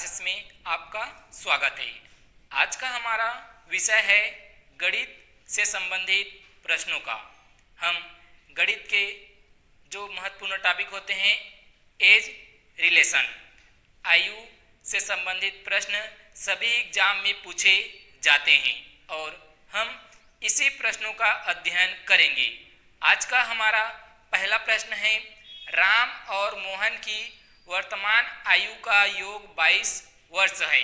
Classes में आपका स्वागत है। आज का हमारा विषय है गणित से संबंधित प्रश्नों का। हम गणित के जो महत्वपूर्ण टॉपिक होते हैं एज रिलेशन, आयु से संबंधित प्रश्न सभी एग्जाम में पूछे जाते हैं और हम इसी प्रश्नों का अध्ययन करेंगे। आज का हमारा पहला प्रश्न है, राम और मोहन की वर्तमान आयु का योग 22 वर्ष है।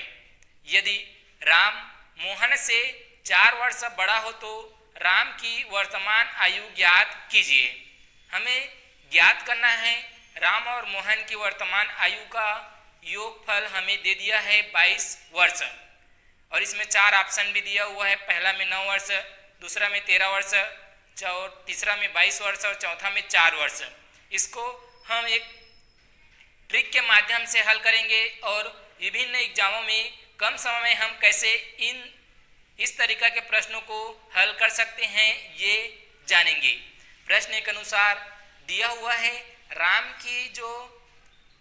यदि राम मोहन से 4 वर्ष बड़ा हो तो राम की वर्तमान आयु ज्ञात कीजिए। हमें ज्ञात करना है राम और मोहन की वर्तमान आयु का योगफल हमें दे दिया है 22 वर्ष और इसमें 4 ऑप्शन भी दिया हुआ है। पहला में 9 वर्ष, दूसरा में 13 वर्ष, तीसरा में 22 वर्ष और चौथा में 4 वर्ष। इसको हम एक ट्रिक के माध्यम से हल करेंगे और विभिन्न एग्जामों में कम समय में हम कैसे इस तरीका के प्रश्नों को हल कर सकते हैं ये जानेंगे। प्रश्न के अनुसार दिया हुआ है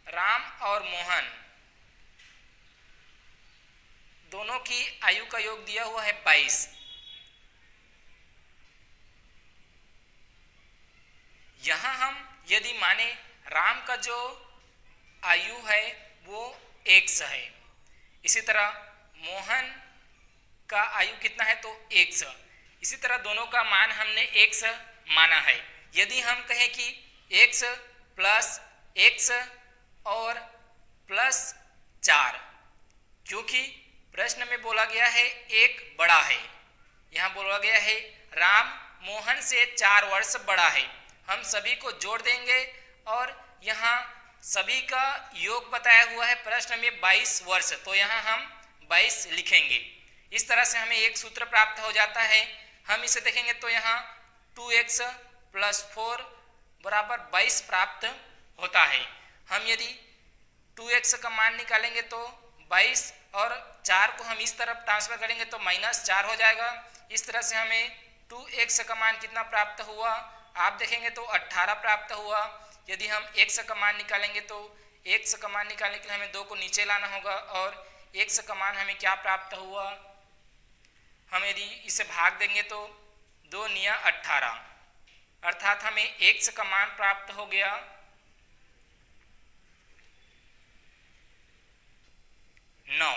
राम और मोहन दोनों की आयु का योग दिया हुआ है 22। यहां हम यदि माने राम का जो आयु है वो 100 है, इसी तरह मोहन का आयु कितना है तो 100, इसी तरह दोनों का मान हमने 100 माना है। यदि हम कहें कि 100 प्लस 100 और प्लस 4, क्योंकि प्रश्न में बोला गया है एक बड़ा है, यहाँ बोला गया है राम मोहन से 4 वर्ष बड़ा है। हम सभी को जोड़ देंगे और यहाँ सभी का योग बताया हुआ है प्रश्न में 22 वर्ष, तो यहाँ हम 22 लिखेंगे। इस तरह से हमें एक सूत्र प्राप्त हो जाता है। हम इसे देखेंगे तो यहाँ 2x प्लस 4 बराबर 22 प्राप्त होता है। हम यदि 2x का मान निकालेंगे तो 22 और 4 को हम इस तरफ ट्रांसफर करेंगे तो -4 हो जाएगा। इस तरह से हमें 2x का मान कितना प्राप्त हुआ आप देखेंगे तो 18 प्राप्त हुआ। यदि हम x का मान निकालेंगे तो x का मान निकालने के लिए हमें 2 को नीचे लाना होगा और x का मान हमें क्या प्राप्त हुआ, हम यदि इसे भाग देंगे तो 2 निया 18, अर्थात हमें x का मान प्राप्त हो गया 9।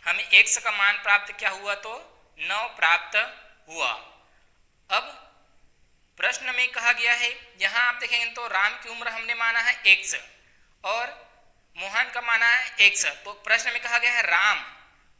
हमें x का मान प्राप्त क्या हुआ तो 9 प्राप्त हुआ। अब प्रश्न में कहा गया है, यहाँ आप देखेंगे तो राम की उम्र हमने माना है 100 और मोहन का माना है 100, तो प्रश्न में कहा गया है राम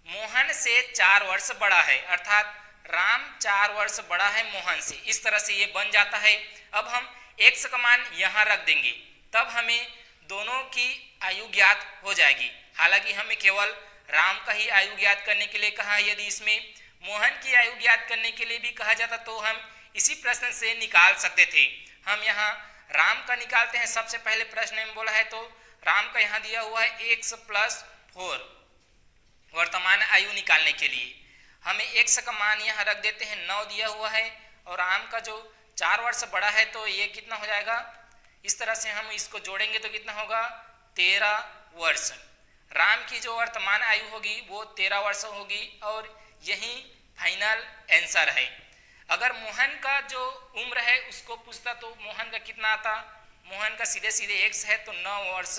मोहन से 4 वर्ष बड़ा है, अर्थात राम 4 वर्ष बड़ा है मोहन से। इस तरह से ये बन जाता है। अब हम x का मान यहाँ रख देंगे, तब हमें दोनों की आयु ज्ञात हो जाएगी। हालांकि हमें केवल राम का ही आयु ज्ञात करने के लिए कहा है। यदि इसमें मोहन की आयु ज्ञात करने के लिए भी कहा जाता तो हम इसी प्रश्न से निकाल सकते थे। हम यहाँ राम का निकालते हैं। सबसे पहले प्रश्न में बोला है तो राम का यहाँ दिया हुआ है x प्लस 4 वर्तमान आयु निकालने के लिए। हमें x का मान यहाँ रख देते हैं, 9 दिया हुआ है और राम का जो 4 वर्ष बड़ा है तो ये कितना हो जाएगा, इस तरह से हम इसको जोड़ेंगे तो कितना होगा 13 वर्ष। राम की जो वर्तमान आयु होगी वो 13 वर्ष होगी और यही फाइनल आंसर है। अगर मोहन का जो उम्र है उसको पूछता तो मोहन का कितना आता, मोहन का सीधे सीधे x है तो 9 वर्ष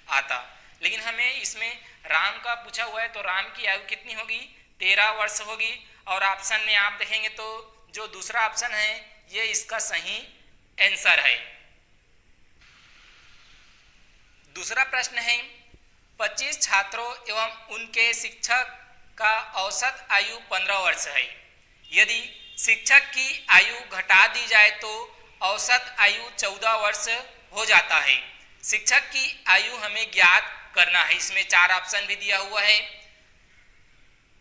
आता, लेकिन हमें इसमें राम का पूछा हुआ है तो राम की आयु कितनी होगी 13 वर्ष होगी। और ऑप्शन में आप देखेंगे तो जो दूसरा ऑप्शन है ये इसका सही आंसर है। दूसरा प्रश्न है, 25 छात्रों एवं उनके शिक्षक का औसत आयु 15 वर्ष है। यदि शिक्षक की आयु घटा दी जाए तो औसत आयु 14 वर्ष हो जाता है। शिक्षक की आयु हमें ज्ञात करना है। इसमें 4 ऑप्शन भी दिया हुआ है।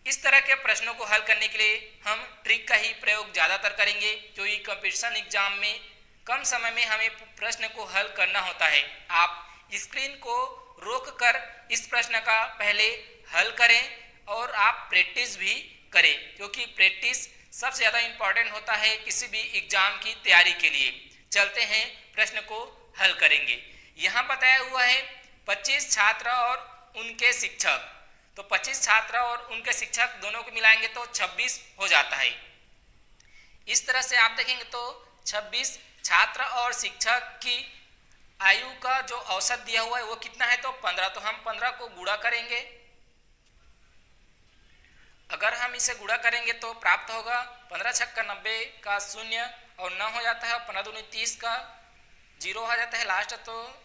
इस तरह के प्रश्नों को हल करने के लिए हम ट्रिक का ही प्रयोग ज़्यादातर करेंगे, क्योंकि कंपटीशन एग्जाम में कम समय में हमें प्रश्न को हल करना होता है। आप स्क्रीन को रोककर इस प्रश्न का पहले हल करें और आप प्रैक्टिस भी करें, क्योंकि प्रैक्टिस सबसे ज़्यादा इम्पॉर्टेंट होता है किसी भी एग्जाम की तैयारी के लिए। चलते हैं प्रश्न को हल करेंगे। यहाँ बताया हुआ है 25 छात्र और उनके शिक्षक, तो 25 छात्र और उनके शिक्षक दोनों को मिलाएंगे तो 26 हो जाता है। इस तरह से आप देखेंगे तो 26 छात्र और शिक्षक की आयु का जो औसत दिया हुआ है वो कितना है, तो 15। तो हम 15 को गुणा करेंगे। अगर हम इसे गुणा करेंगे तो प्राप्त होगा 15 छक्का 90 का 0 और 9 हो जाता है, 15 दूनी 30 का 0 हो जाता है लास्ट, तो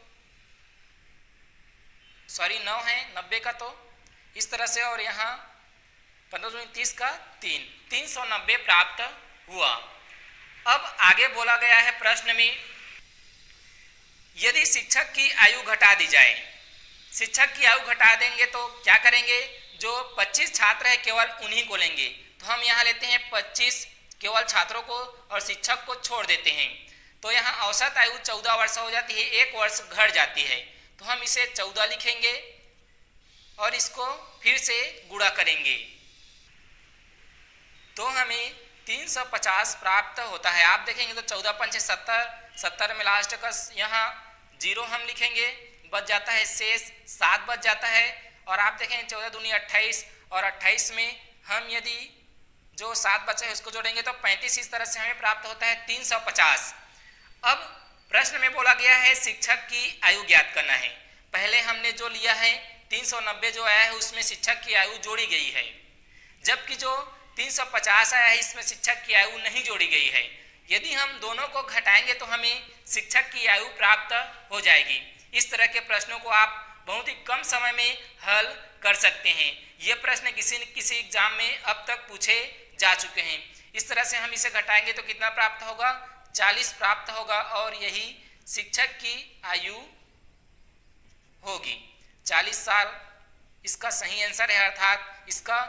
सॉरी 9 है 90 का, तो इस तरह से। और यहाँ 15 दूनी 30 का 390 प्राप्त हुआ। अब आगे बोला गया है प्रश्न में, यदि शिक्षक की आयु घटा दी जाए, शिक्षक की आयु घटा देंगे तो क्या करेंगे, जो 25 छात्र है केवल उन्हीं को लेंगे। तो हम यहाँ लेते हैं 25 केवल छात्रों को और शिक्षक को छोड़ देते हैं। तो यहाँ औसत आयु 14 वर्ष हो जाती है, 1 वर्ष घट जाती है। तो हम इसे 14 लिखेंगे और इसको फिर से गुणा करेंगे तो हमें 350 प्राप्त होता है। आप देखेंगे तो 14 पंचे 70, 70 में लास्ट का यहाँ 0 हम लिखेंगे, बच जाता है शेष 7 बच जाता है। और आप देखेंगे 14 दूनी 28 और 28 में हम यदि जो 7 बचा है उसको जोड़ेंगे तो 35। इस तरह से हमें प्राप्त होता है 350। अब प्रश्न में बोला गया है शिक्षक की आयु ज्ञात करना है। पहले हमने जो लिया है 390 जो आया है उसमें शिक्षक की आयु जोड़ी गई है, जबकि जो 350 आया है इसमें शिक्षक की आयु नहीं जोड़ी गई है। यदि हम दोनों को घटाएंगे तो हमें शिक्षक की आयु प्राप्त हो जाएगी। इस तरह के प्रश्नों को आप बहुत ही कम समय में हल कर सकते हैं। ये प्रश्न किसी न किसी एग्जाम में अब तक पूछे जा चुके हैं। इस तरह से हम इसे घटाएंगे तो कितना प्राप्त होगा, 40 प्राप्त होगा और यही शिक्षक की आयु होगी। 40 साल इसका सही आंसर है, अर्थात इसका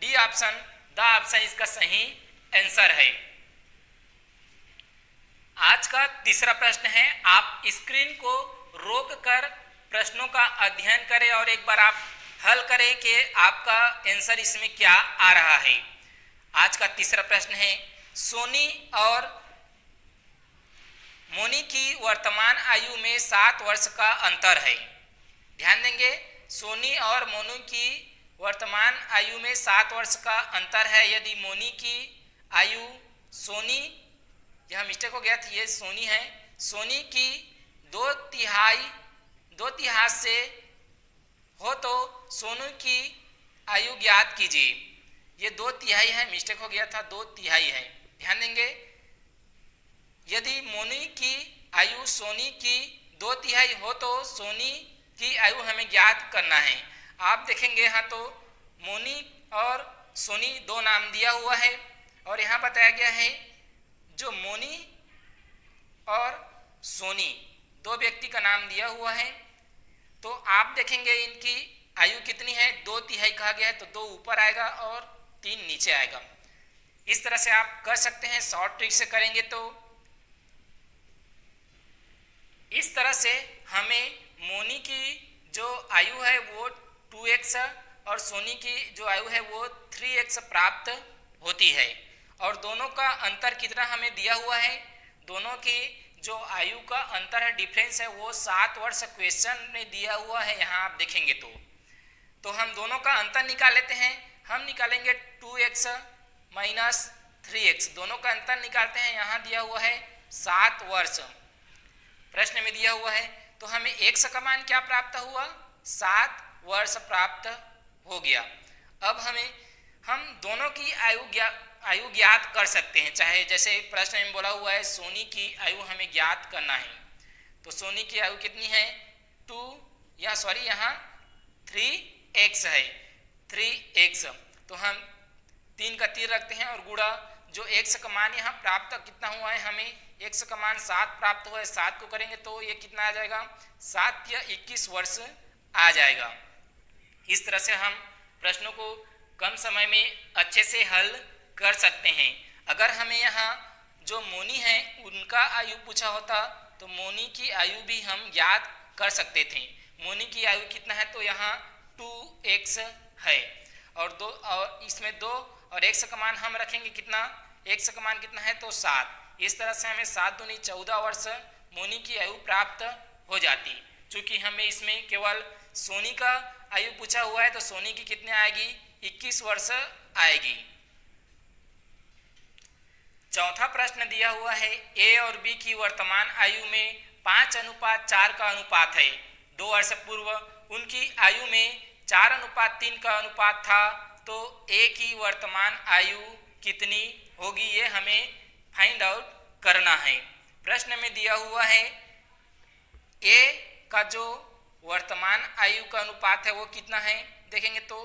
डी ऑप्शन इसका सही आंसर है। आज का तीसरा प्रश्न है, आप स्क्रीन को रोक कर प्रश्नों का अध्ययन करें और एक बार आप हल करें कि आपका आंसर इसमें क्या आ रहा है। आज का तीसरा प्रश्न है, सोनी और मोनी की वर्तमान आयु में 7 वर्ष का अंतर है। ध्यान देंगे, सोनी और मोनी की वर्तमान आयु में 7 वर्ष का अंतर है। यदि मोनी की आयु सोनी, यह मिस्टेक हो गया था, ये सोनी है, सोनी की 2/3 से हो तो सोनू की आयु ज्ञात कीजिए। ये 2/3 है, मिस्टेक हो गया था, 2/3 है। ध्यान देंगे, यदि मोनी की आयु सोनी की 2/3 हो तो सोनी की आयु हमें ज्ञात करना है। आप देखेंगे यहाँ तो मोनी और सोनी 2 नाम दिया हुआ है और यहाँ बताया गया है जो मोनी और सोनी 2 व्यक्ति का नाम दिया हुआ है। तो आप देखेंगे इनकी आयु कितनी है, 2/3 कहा गया है तो 2 ऊपर आएगा और 3 नीचे आएगा। इस तरह से आप कर सकते हैं, शॉर्ट ट्रिक से करेंगे तो इस तरह से हमें मोनी की जो आयु है वो 2x और सोनी की जो आयु है वो 3x प्राप्त होती है। और दोनों का अंतर कितना हमें दिया हुआ है, दोनों की जो आयु का अंतर है, डिफरेंस है, वो 7 वर्ष क्वेश्चन में दिया हुआ है। यहाँ आप देखेंगे तो हम दोनों का अंतर निकाल लेते हैं। हम निकालेंगे 2x माइनस 3x, दोनों का अंतर निकालते हैं। यहाँ दिया हुआ है 7 वर्ष, प्रश्न में दिया हुआ है, तो हमें x का मान क्या प्राप्त हुआ, 7 वर्ष प्राप्त हो गया। अब हम दोनों की आयु ज्ञात कर सकते हैं, चाहे जैसे प्रश्न में बोला हुआ है सोनी की आयु हमें ज्ञात करना है। तो सोनी की आयु कितनी है, 3x है, 3x। तो हम 3 का 3 रखते हैं और गुणा जो x का मान यहाँ प्राप्त कितना हुआ है, हमें x का मान 7 प्राप्त हुआ है, 7 को करेंगे तो ये कितना आ जाएगा, 7 या 21 वर्ष आ जाएगा। इस तरह से हम प्रश्नों को कम समय में अच्छे से हल कर सकते हैं। अगर हमें यहाँ जो मोनी है उनका आयु पूछा होता तो मोनी की आयु भी हम ज्ञात कर सकते थे। मोनी की आयु कितना है, तो यहाँ 2x है और इसमें 2 और x का मान हम रखेंगे कितना, x का मान कितना है तो 7। इस तरह से हमें 7 दूनी 14 वर्ष मोनी की आयु प्राप्त हो जाती। चूँकि हमें इसमें केवल सोनी का आयु पूछा हुआ है तो सोनी की कितने आएगी, 21 वर्ष आएगी। चौथा प्रश्न दिया हुआ है ए और बी की वर्तमान आयु में 5:4 का अनुपात है। 2 वर्ष पूर्व उनकी आयु में 4:3 का अनुपात था, तो ए की वर्तमान आयु कितनी होगी, ये हमें फाइंड आउट करना है। प्रश्न में दिया हुआ है ए का जो वर्तमान आयु का अनुपात है वो कितना है, देखेंगे तो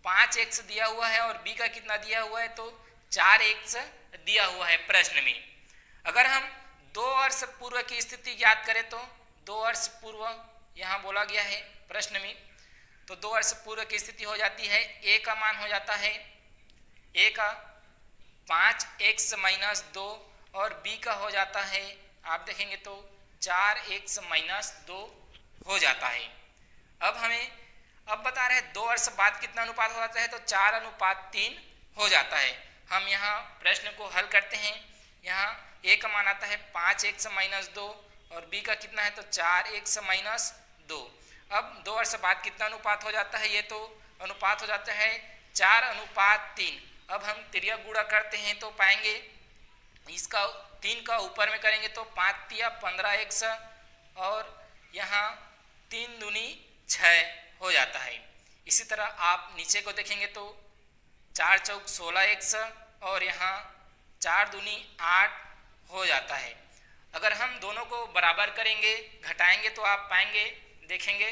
5x दिया हुआ है और बी का कितना दिया हुआ है, तो 4x दिया हुआ है प्रश्न में। अगर हम 2 वर्ष पूर्व की स्थिति याद करें तो 2 वर्ष पूर्व यहाँ बोला गया है प्रश्न में, तो 2 वर्ष पूर्व की स्थिति हो जाती है ए का मान हो जाता है ए का 5x - 2 और बी का हो जाता है, आप देखेंगे तो 4x - 2 हो जाता है। अब बता रहे हैं 2 वर्ष बाद कितना अनुपात हो जाता है, तो 4:3 हो जाता है। हम यहाँ प्रश्न को हल करते हैं। यहाँ ए का मान आता है 5x - 2 और बी का कितना है, तो 4x - 2। अब 2 वर्ष बाद कितना अनुपात हो जाता है, ये तो अनुपात हो जाता है 4:3। अब हम तिर्यक गुणा करते हैं तो पाएंगे इसका 3 का ऊपर में करेंगे तो 5 × 15x और यहाँ 3 दूनी 6 हो जाता है। इसी तरह आप नीचे को देखेंगे तो 4 चौक 16x और यहाँ 4 दूनी 8 हो जाता है। अगर हम दोनों को बराबर करेंगे, घटाएंगे तो आप पाएंगे, देखेंगे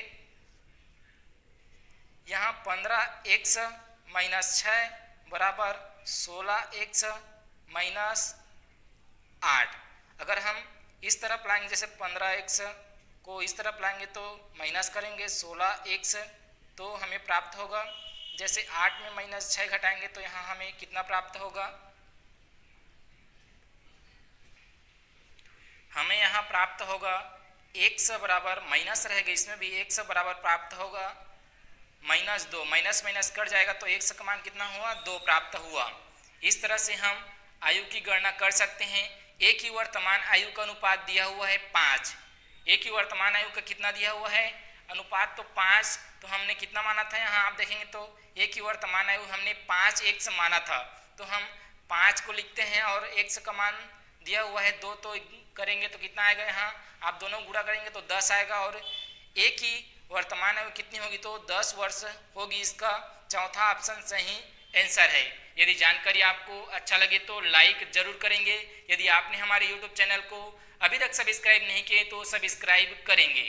यहाँ 15x - 6 बराबर 16x - 8। अगर हम इस तरफ लाएंगे, जैसे 15x को इस तरफ लाएंगे तो माइनस करेंगे 16x, तो हमें प्राप्त होगा, जैसे 8 में -6 घटाएंगे तो यहाँ हमें कितना प्राप्त होगा, हमें यहाँ प्राप्त होगा x बराबर माइनस रहेगा, इसमें भी x बराबर प्राप्त होगा -2। माइनस माइनस कट जाएगा तो x का मान कितना हुआ, 2 प्राप्त हुआ। इस तरह से हम आयु की गणना कर सकते हैं। ए की वर्तमान आयु का अनुपात दिया हुआ है 5। ए की वर्तमान आयु का कितना दिया हुआ है, अनुपात तो 5, तो हमने कितना माना था, यहाँ आप देखेंगे तो ए की वर्तमान आयु हमने 5x माना था, तो हम 5 को लिखते हैं और x का मान दिया हुआ है 2, तो करेंगे तो कितना आएगा, यहाँ आप दोनों गुणा करेंगे तो 10 आएगा और ए की वर्तमान आयु कितनी होगी, तो 10 वर्ष होगी। इसका चौथा ऑप्शन सही आंसर है। यदि जानकारी आपको अच्छा लगे तो लाइक जरूर करेंगे। यदि आपने हमारे YouTube चैनल को अभी तक सब्सक्राइब नहीं किए तो सब्सक्राइब करेंगे।